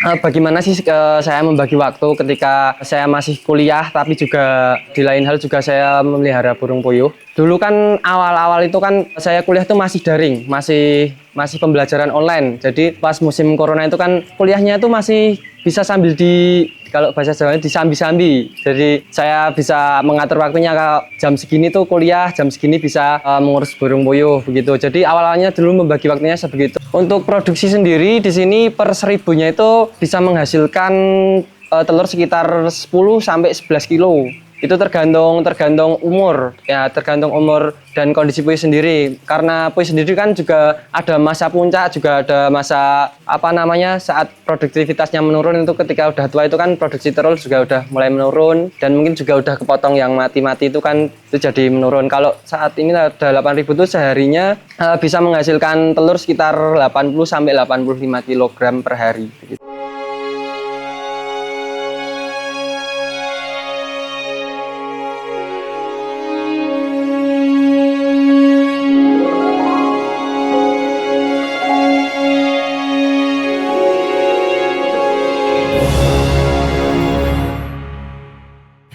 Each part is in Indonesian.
Bagaimana sih saya membagi waktu ketika saya masih kuliah, tapi juga di lain hal juga saya memelihara burung puyuh. Dulu kan awal-awal itu kan saya kuliah tuh masih daring, masih pembelajaran online. Jadi pas musim corona itu kan kuliahnya itu masih bisa sambil kalau bahasa Jawanya disambi-sambi. Jadi saya bisa mengatur waktunya, kalau jam segini tuh kuliah, jam segini bisa mengurus burung puyuh begitu. Jadi awalnya dulu membagi waktunya sebegitu. Untuk produksi sendiri di sini per 1000-nya itu bisa menghasilkan telur sekitar 10 sampai 11 kilo. Itu tergantung umur, ya tergantung umur dan kondisi puyuh sendiri. Karena puyuh sendiri kan juga ada masa puncak, juga ada masa saat produktivitasnya menurun. Itu ketika udah tua itu kan produksi telur juga udah mulai menurun, dan mungkin juga udah kepotong yang mati-mati itu kan itu jadi menurun. Kalau saat ini ada 8.000 itu seharinya bisa menghasilkan telur sekitar 80 sampai 85 kg per hari gitu.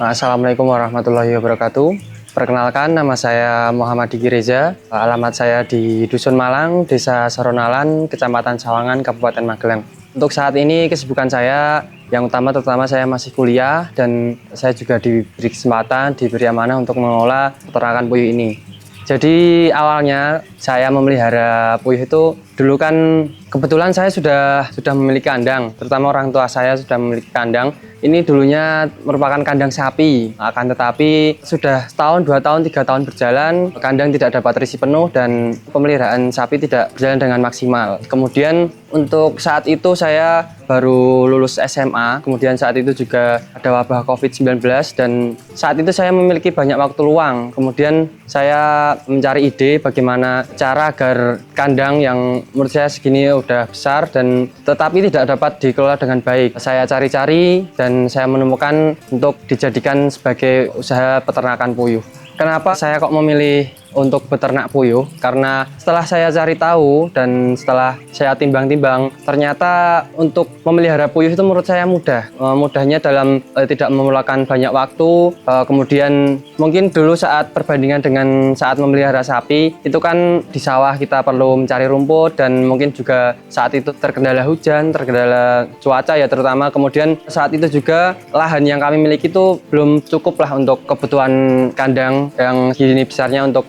Assalamualaikum warahmatullahi wabarakatuh. Perkenalkan, nama saya Muhammad Diki Reza. Alamat saya di Dusun Malang, Desa Saronalan, Kecamatan Sawangan, Kabupaten Magelang. Untuk saat ini kesibukan saya yang utama terutama saya masih kuliah, dan saya juga diberi kesempatan, diberi amanah untuk mengelola peternakan puyuh ini. Jadi awalnya saya memelihara puyuh itu dulu kan kebetulan saya sudah memiliki kandang, terutama orang tua saya sudah memiliki kandang. Ini dulunya merupakan kandang sapi, akan tetapi sudah setahun, 2 tahun, 3 tahun berjalan, kandang tidak dapat terisi penuh dan pemeliharaan sapi tidak berjalan dengan maksimal. Kemudian untuk saat itu saya baru lulus SMA, kemudian saat itu juga ada wabah COVID-19, dan saat itu saya memiliki banyak waktu luang. Kemudian saya mencari ide bagaimana cara agar kandang yang menurut saya segini udah besar dan tetapi tidak dapat dikelola dengan baik. Saya cari-cari dan saya menemukan untuk dijadikan sebagai usaha peternakan puyuh. Kenapa saya kok memilih untuk beternak puyuh? Karena setelah saya cari tahu dan setelah saya timbang-timbang, ternyata untuk memelihara puyuh itu menurut saya mudah. Mudahnya dalam tidak memerlukan banyak waktu. Kemudian mungkin dulu saat perbandingan dengan saat memelihara sapi, itu kan di sawah kita perlu mencari rumput, dan mungkin juga saat itu terkendala hujan, terkendala cuaca ya terutama. Kemudian saat itu juga lahan yang kami miliki itu belum cukup lah untuk kebutuhan kandang yang gini besarnya untuk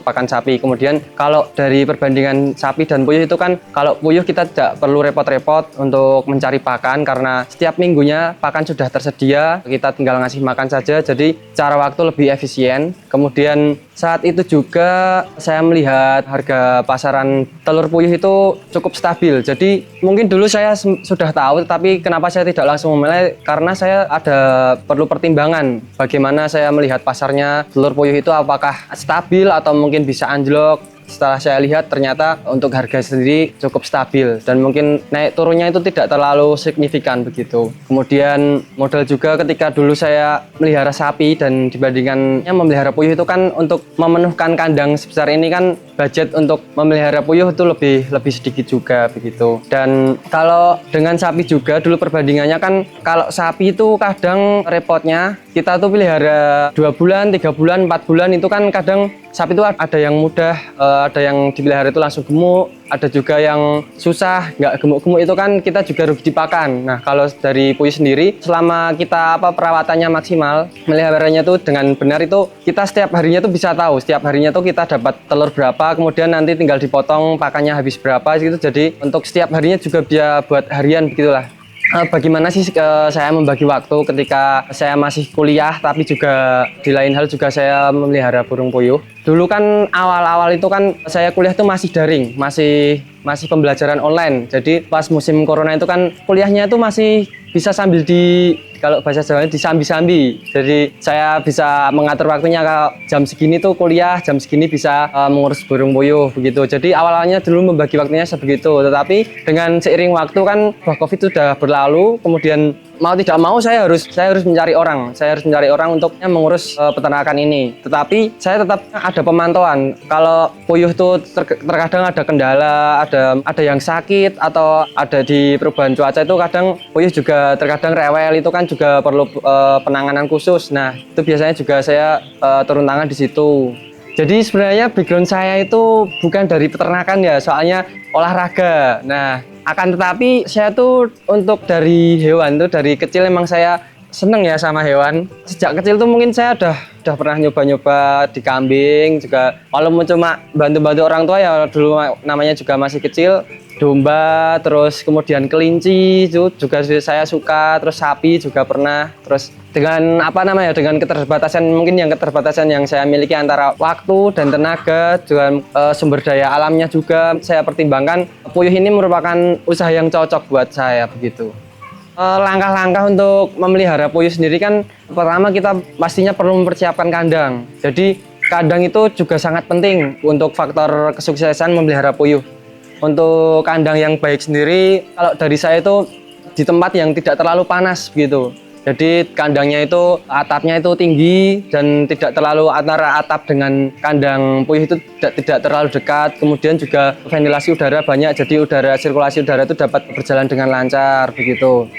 pakan sapi. Kemudian kalau dari perbandingan sapi dan puyuh itu kan, kalau puyuh kita tidak perlu repot-repot untuk mencari pakan karena setiap minggunya pakan sudah tersedia, kita tinggal ngasih makan saja, jadi cara waktu lebih efisien. Kemudian saat itu juga saya melihat harga pasaran telur puyuh itu cukup stabil. Jadi mungkin dulu saya sudah tahu, tapi kenapa saya tidak langsung memilih? Karena saya ada perlu pertimbangan bagaimana saya melihat pasarnya telur puyuh itu, apakah stabil atau mungkin bisa anjlok. Setelah saya lihat ternyata untuk harga sendiri cukup stabil dan mungkin naik turunnya itu tidak terlalu signifikan begitu. Kemudian modal juga ketika dulu saya melihara sapi dan dibandingkannya memelihara puyuh itu kan, untuk memenuhkan kandang sebesar ini kan budget untuk memelihara puyuh itu lebih sedikit juga begitu. Dan kalau dengan sapi juga dulu perbandingannya kan, kalau sapi itu kadang repotnya kita tuh pelihara 2 bulan, 3 bulan, 4 bulan itu kan kadang sapi itu ada yang mudah, ada yang dipelihara itu langsung gemuk, ada juga yang susah, nggak gemuk-gemuk, itu kan kita juga rugi di pakan. Nah kalau dari puyuh sendiri, selama kita perawatannya maksimal, meliharanya tuh dengan benar, itu kita setiap harinya tuh bisa tahu, setiap harinya tuh kita dapat telur berapa, kemudian nanti tinggal dipotong pakannya habis berapa gitu. Jadi untuk setiap harinya juga bisa buat harian begitulah. Bagaimana sih saya membagi waktu ketika saya masih kuliah, tapi juga di lain hal juga saya memelihara burung puyuh. Dulu kan awal-awal itu kan saya kuliah itu masih daring, masih pembelajaran online. Jadi pas musim corona itu kan kuliahnya itu masih bisa sambil kalau bahasa Jawanya disambi-sambi. Jadi saya bisa mengatur waktunya, kalau jam segini tuh kuliah, jam segini bisa mengurus burung puyuh begitu. Jadi awalnya dulu membagi waktunya sebegitu, tetapi dengan seiring waktu kan COVID sudah berlalu, kemudian mau tidak mau saya harus mencari orang. Saya harus mencari orang untuk mengurus peternakan ini. Tetapi saya tetap ada pemantauan. Kalau puyuh itu terkadang ada kendala, ada yang sakit atau ada di perubahan cuaca itu kadang puyuh juga terkadang rewel, itu kan juga perlu penanganan khusus. Nah, itu biasanya juga saya turun tangan di situ. Jadi sebenarnya background saya itu bukan dari peternakan ya, soalnya olahraga. Nah, akan tetapi saya tuh untuk dari hewan tuh dari kecil emang saya seneng ya sama hewan. Sejak kecil tuh mungkin saya udah pernah nyoba-nyoba di kambing juga. Walaupun cuma bantu-bantu orang tua ya, dulu namanya juga masih kecil. Domba, terus kemudian kelinci itu juga saya suka, terus sapi juga pernah. Terus dengan dengan keterbatasan yang saya miliki antara waktu dan tenaga, juga sumber daya alamnya juga saya pertimbangkan puyuh ini merupakan usaha yang cocok buat saya begitu. Langkah-langkah untuk memelihara puyuh sendiri kan, pertama kita pastinya perlu mempersiapkan kandang. Jadi kandang itu juga sangat penting untuk faktor kesuksesan memelihara puyuh. Untuk kandang yang baik sendiri, kalau dari saya itu di tempat yang tidak terlalu panas begitu. Jadi kandangnya itu atapnya itu tinggi dan tidak terlalu, antara atap dengan kandang puyuh itu tidak terlalu dekat. Kemudian juga ventilasi udara banyak, jadi sirkulasi udara itu dapat berjalan dengan lancar begitu.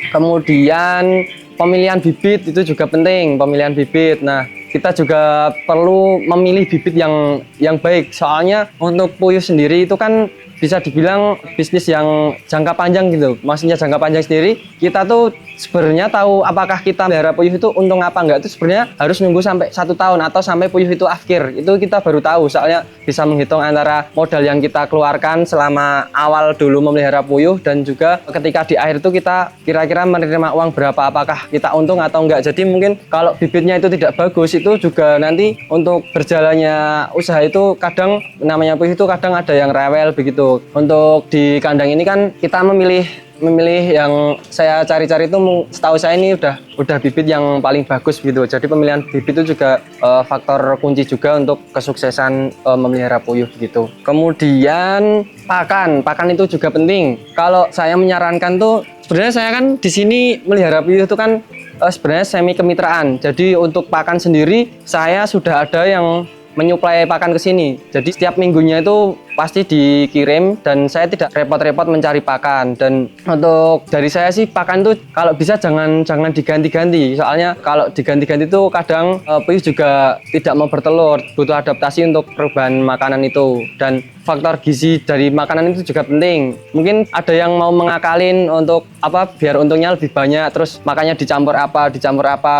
Kemudian pemilihan bibit itu juga penting, pemilihan bibit. Nah, kita juga perlu memilih bibit yang baik. Soalnya untuk puyuh sendiri itu kan bisa dibilang bisnis yang jangka panjang gitu. Maksudnya jangka panjang sendiri, kita tuh sebenarnya tahu apakah kita melihara puyuh itu untung apa enggak, itu sebenarnya harus nunggu sampai 1 tahun atau sampai puyuh itu akhir. Itu kita baru tahu, soalnya bisa menghitung antara modal yang kita keluarkan selama awal dulu memelihara puyuh dan juga ketika di akhir itu kita kira-kira menerima uang berapa, apakah kita untung atau enggak. Jadi mungkin kalau bibitnya itu tidak bagus, itu juga nanti untuk berjalannya usaha itu kadang namanya puyuh itu kadang ada yang rewel begitu. Untuk di kandang ini kan kita memilih yang saya cari-cari itu, setahu saya ini udah bibit yang paling bagus gitu. Jadi pemilihan bibit itu juga faktor kunci juga untuk kesuksesan memelihara puyuh gitu. Kemudian pakan itu juga penting. Kalau saya menyarankan tuh, sebenarnya saya kan di sini melihara puyuh itu kan sebenarnya semi kemitraan. Jadi untuk pakan sendiri saya sudah ada yang menyuplai pakan ke sini. Jadi setiap minggunya itu pasti dikirim dan saya tidak repot-repot mencari pakan. Dan untuk dari saya sih, pakan tuh kalau bisa jangan diganti-ganti. Soalnya kalau diganti-ganti itu kadang puyuh juga tidak mau bertelur, butuh adaptasi untuk perubahan makanan itu. Dan faktor gizi dari makanan itu juga penting. Mungkin ada yang mau mengakalin untuk biar untungnya lebih banyak, terus makanya dicampur apa.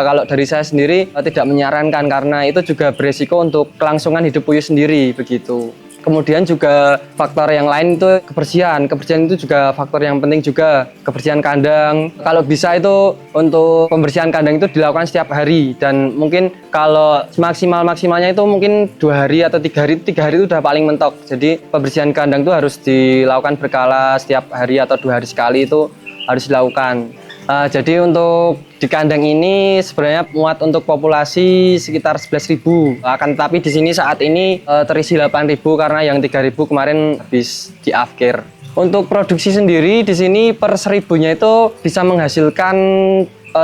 Kalau dari saya sendiri tidak menyarankan, karena itu juga beresiko untuk kelangsungan hidup puyuh sendiri begitu. Kemudian juga faktor yang lain itu kebersihan itu juga faktor yang penting juga. Kebersihan kandang, kalau bisa itu untuk pembersihan kandang itu dilakukan setiap hari, dan mungkin kalau maksimalnya itu mungkin 2 hari atau 3 hari. 3 hari itu udah paling mentok. Jadi pembersihan kandang itu harus dilakukan berkala, setiap hari atau 2 hari sekali itu harus dilakukan. Jadi untuk di kandang ini sebenarnya muat untuk populasi sekitar 11.000. Akan tetapi di sini saat ini terisi 8.000 karena yang 3.000 kemarin habis di afkir. Untuk produksi sendiri di sini per 1.000-nya itu bisa menghasilkan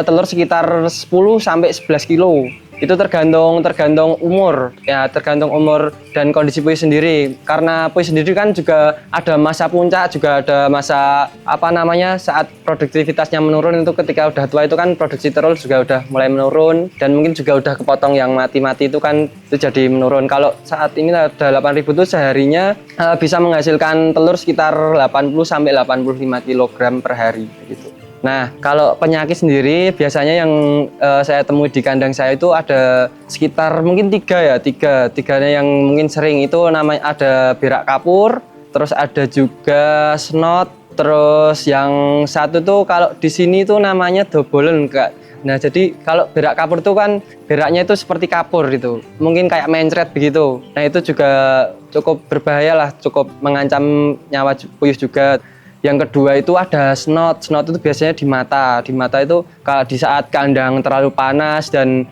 telur sekitar 10 sampai 11 kilo. Itu tergantung umur ya, tergantung umur dan kondisi puyuh sendiri. Karena puyuh sendiri kan juga ada masa puncak, juga ada masa saat produktivitasnya menurun. Itu ketika udah tua itu kan produksi telur juga udah mulai menurun, dan mungkin juga udah kepotong yang mati-mati itu kan itu jadi menurun. Kalau saat ini ada 8.000 itu seharinya bisa menghasilkan telur sekitar 80 sampai 85 kg per hari gitu. Nah, kalau penyakit sendiri biasanya yang saya temui di kandang saya itu ada sekitar mungkin 3 tiganya yang mungkin sering. Itu namanya ada berak kapur, terus ada juga snot, terus yang satu tuh kalau di sini tuh namanya dobolen, Kak. Nah, jadi kalau berak kapur tuh kan beraknya itu seperti kapur gitu, mungkin kayak mencret begitu. Nah, itu juga cukup berbahaya lah, cukup mengancam nyawa puyuh juga. Yang kedua itu ada snot itu biasanya di mata. Di mata itu kalau di saat kandang terlalu panas dan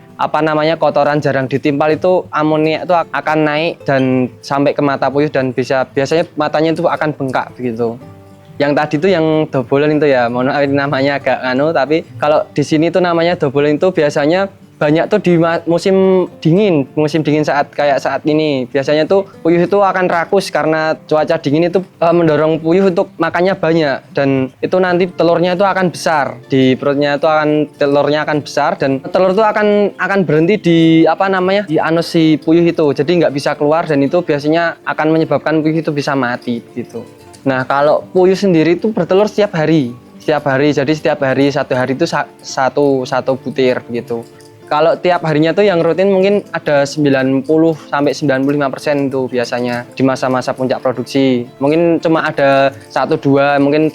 kotoran jarang ditimpal, itu amonia itu akan naik dan sampai ke mata puyuh, dan biasanya matanya itu akan bengkak begitu. Yang tadi tuh yang dobolen itu ya, mohon maaf ini namanya agak tapi kalau di sini tuh namanya dobolen itu biasanya banyak tuh di musim dingin saat kayak saat ini. Biasanya tuh puyuh itu akan rakus karena cuaca dingin itu mendorong puyuh untuk makannya banyak, dan itu nanti telurnya itu akan besar di perutnya, itu telurnya akan besar, dan telur itu akan berhenti di di anus si puyuh itu, jadi nggak bisa keluar, dan itu biasanya akan menyebabkan puyuh itu bisa mati gitu. Nah, kalau puyuh sendiri itu bertelur setiap hari, jadi setiap hari satu hari itu satu butir gitu. Kalau tiap harinya tuh yang rutin mungkin ada 90 sampai 95% tuh biasanya di masa-masa puncak produksi. Mungkin cuma ada 1-2 mungkin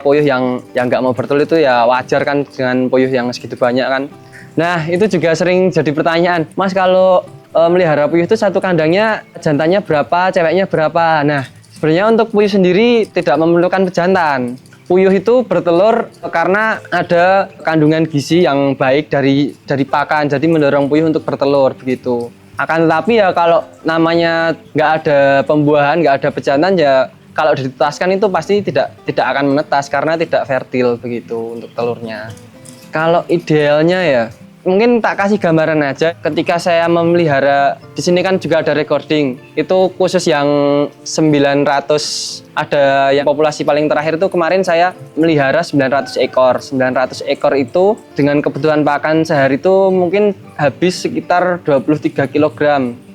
puyuh yang nggak mau bertelur, itu ya wajar kan dengan puyuh yang segitu banyak kan. Nah, itu juga sering jadi pertanyaan, Mas, kalau melihara puyuh itu satu kandangnya jantannya berapa, ceweknya berapa? Nah, sebenarnya untuk puyuh sendiri tidak memerlukan pejantan. Puyuh itu bertelur karena ada kandungan gizi yang baik dari pakan, jadi mendorong puyuh untuk bertelur begitu. Akan tetapi ya kalau namanya nggak ada pembuahan, nggak ada pejantan, ya kalau ditetaskan itu pasti tidak akan menetas karena tidak fertil begitu untuk telurnya. Kalau idealnya ya, mungkin tak kasih gambaran aja. Ketika saya memelihara, di sini kan juga ada recording. Itu khusus yang 900, ada yang populasi paling terakhir itu kemarin saya melihara 900 ekor. 900 ekor itu dengan kebutuhan pakan sehari itu mungkin habis sekitar 23 kg.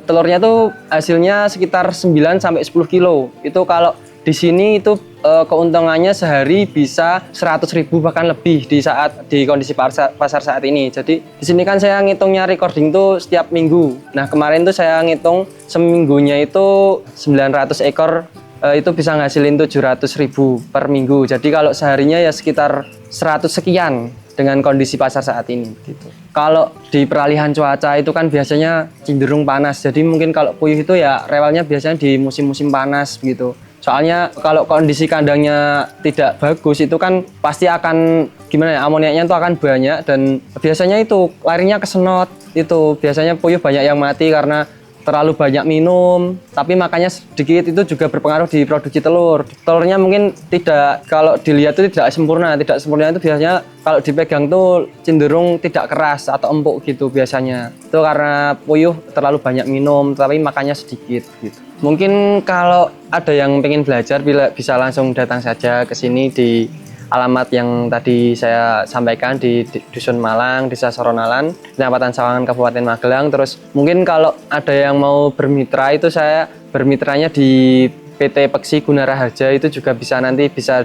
Telurnya tuh hasilnya sekitar 9 sampai 10 kilo. Itu kalau di sini itu keuntungannya sehari bisa 100.000 bahkan lebih di kondisi pasar saat ini. Jadi di sini kan saya ngitungnya recording tuh setiap minggu. Nah, kemarin tuh saya ngitung seminggunya itu 900 ekor itu bisa ngasilin 700.000 per minggu. Jadi kalau seharinya ya sekitar 100 sekian dengan kondisi pasar saat ini gitu. Kalau di peralihan cuaca itu kan biasanya cenderung panas. Jadi mungkin kalau puyuh itu ya rewelnya biasanya di musim-musim panas begitu. Soalnya kalau kondisi kandangnya tidak bagus itu kan pasti akan amoniaknya itu akan banyak, dan biasanya itu larinya ke senot. Itu biasanya puyuh banyak yang mati karena terlalu banyak minum, tapi makannya sedikit. Itu juga berpengaruh di produksi telur. Telurnya mungkin kalau dilihat itu tidak sempurna itu biasanya kalau dipegang tuh cenderung tidak keras atau empuk gitu biasanya. Itu karena puyuh terlalu banyak minum tapi makannya sedikit gitu. Mungkin kalau ada yang pengen belajar bisa langsung datang saja ke sini di alamat yang tadi saya sampaikan di Dusun Malang, Desa Soronalan, Kecamatan Sawangan, Kabupaten Magelang. Terus mungkin kalau ada yang mau bermitra, itu saya bermitranya di PT Peksi Gunara Harja, itu juga bisa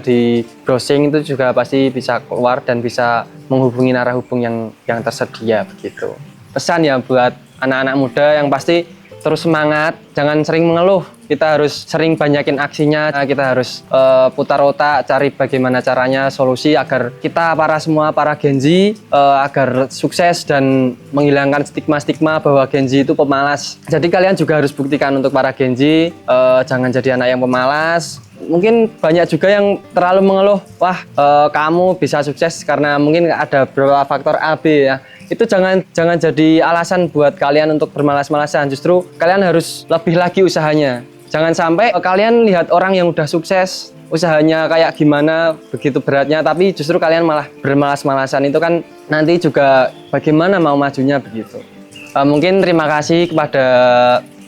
di browsing, itu juga pasti bisa keluar dan bisa menghubungi narah hubung yang tersedia begitu. Pesan ya buat anak-anak muda yang pasti terus semangat, jangan sering mengeluh. Kita harus sering banyakin aksinya, kita harus putar otak, cari bagaimana caranya solusi agar kita para Gen Z agar sukses dan menghilangkan stigma-stigma bahwa Gen Z itu pemalas. Jadi kalian juga harus buktikan untuk para Gen Z, jangan jadi anak yang pemalas. Mungkin banyak juga yang terlalu mengeluh, kamu bisa sukses karena mungkin ada beberapa faktor A, B ya. Itu jangan jadi alasan buat kalian untuk bermalas-malasan. Justru kalian harus lebih lagi usahanya. Jangan sampai kalian lihat orang yang udah sukses, usahanya kayak gimana, begitu beratnya, tapi justru kalian malah bermalas-malasan. Itu kan nanti juga bagaimana mau majunya begitu. Mungkin terima kasih kepada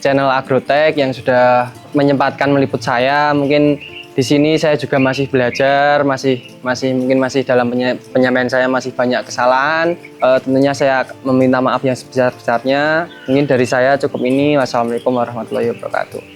channel Agrotech yang sudah menyempatkan meliput saya. Mungkin di sini saya juga masih belajar, mungkin masih dalam penyampaian saya masih banyak kesalahan. Tentunya saya meminta maaf yang sebesar-besarnya. Mungkin dari saya cukup ini. Wassalamualaikum warahmatullahi wabarakatuh.